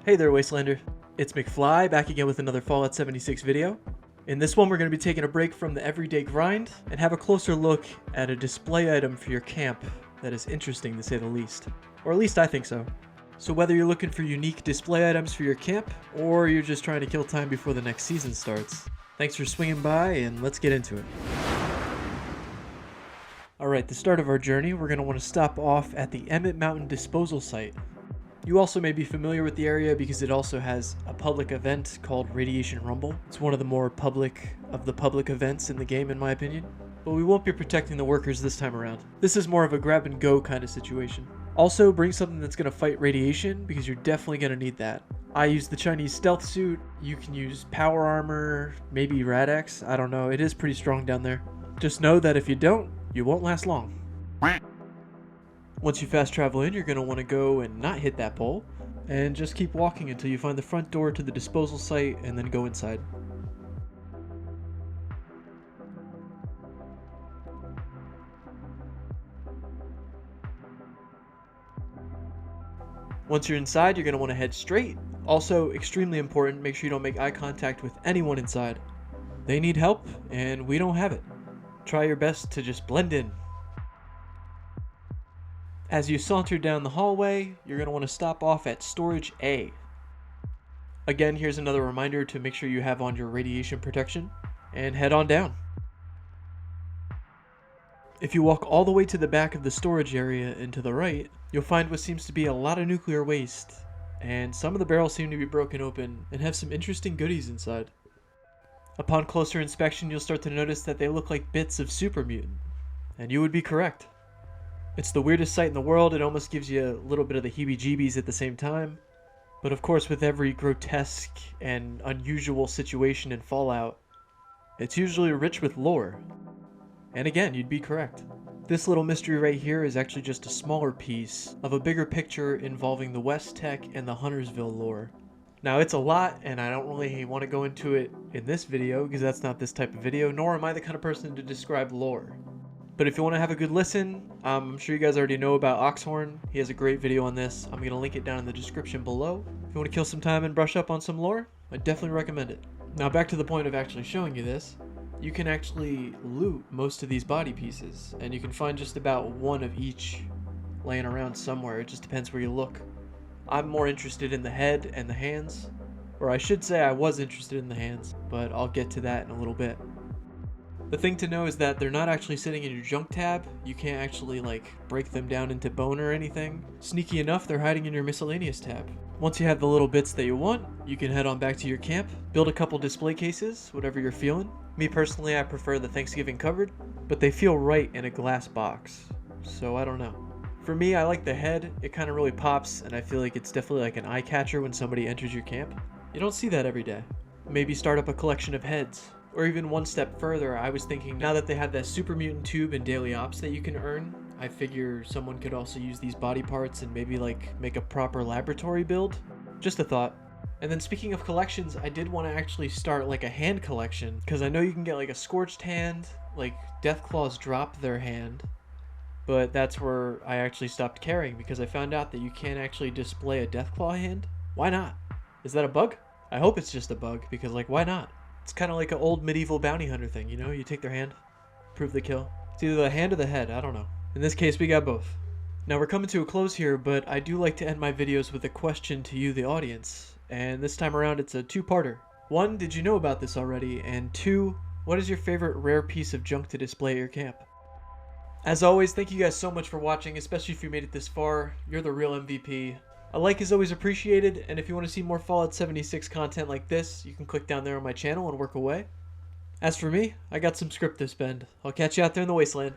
Hey there, Wastelander. It's Mcflyy, back again with another Fallout 76 video. In this one, we're going to be taking a break from the everyday grind and have a closer look at a display item for your camp that is interesting to say the least. Or at least I think so. So whether you're looking for unique display items for your camp, or you're just trying to kill time before the next season starts, thanks for swinging by and let's get into it. Alright, the start of our journey, we're going to want to stop off at the Emmett Mountain disposal site. You also may be familiar with the area because it also has a public event called Radiation Rumble. It's one of the more public events in the game in my opinion. But we won't be protecting the workers this time around. This is more of a grab and go kind of situation. Also, bring something that's going to fight radiation because you're definitely going to need that. I use the Chinese stealth suit. You can use power armor, maybe Rad-X. I don't know. It is pretty strong down there. Just know that if you don't, you won't last long. Once you fast travel in, you're going to want to go and not hit that pole, and just keep walking until you find the front door to the disposal site, and then go inside. Once you're inside, you're going to want to head straight. Also, extremely important, make sure you don't make eye contact with anyone inside. They need help, and we don't have it. Try your best to just blend in. As you saunter down the hallway, you're going to want to stop off at Storage A. Again, here's another reminder to make sure you have on your radiation protection, and head on down. If you walk all the way to the back of the storage area and to the right, you'll find what seems to be a lot of nuclear waste, and some of the barrels seem to be broken open and have some interesting goodies inside. Upon closer inspection, you'll start to notice that they look like bits of Super Mutant, and you would be correct. It's the weirdest sight in the world. It almost gives you a little bit of the heebie-jeebies at the same time. But of course, with every grotesque and unusual situation in Fallout, it's usually rich with lore. And again, you'd be correct. This little mystery right here is actually just a smaller piece of a bigger picture involving the West Tech and the Huntersville lore. Now, it's a lot, and I don't really want to go into it in this video because that's not this type of video, nor am I the kind of person to describe lore. But if you want to have a good listen, I'm sure you guys already know about Oxhorn. He has a great video on this. I'm going to link it down in the description below. If you want to kill some time and brush up on some lore, I definitely recommend it. Now back to the point of actually showing you this. You can actually loot most of these body pieces, and you can find just about one of each laying around somewhere. It just depends where you look. I'm more interested in the head and the hands, or I should say I was interested in the hands, but I'll get to that in a little bit. The thing to know is that they're not actually sitting in your junk tab. You can't actually break them down into bone or anything. Sneaky enough, they're hiding in your miscellaneous tab. Once you have the little bits that you want, you can head on back to your camp, build a couple display cases, whatever you're feeling. Me personally, I prefer the Thanksgiving cupboard, but they feel right in a glass box, so I don't know. For me, I like the head. It kind of really pops, and I feel like it's definitely like an eye catcher when somebody enters your camp. You don't see that every day. Maybe start up a collection of heads. Or even one step further, I was thinking now that they have that Super Mutant tube and daily ops that you can earn, I figure someone could also use these body parts and maybe make a proper laboratory build. Just a thought. And then speaking of collections, I did want to actually start a hand collection, because I know you can get a scorched hand, Deathclaws drop their hand, but that's where I actually stopped caring because I found out that you can't actually display a Deathclaw hand. Why not? Is that a bug? I hope it's just a bug, because why not? It's kind of like an old medieval bounty hunter thing, you know? You take their hand, prove the kill. It's either the hand or the head, I don't know. In this case, we got both. Now we're coming to a close here, but I do like to end my videos with a question to you, the audience. And this time around, it's a two-parter. 1, did you know about this already? And 2, what is your favorite rare piece of junk to display at your camp? As always, thank you guys so much for watching, especially if you made it this far. You're the real MVP. A like is always appreciated, and if you want to see more Fallout 76 content like this, you can click down there on my channel and work away. As for me, I got some script to spend. I'll catch you out there in the wasteland.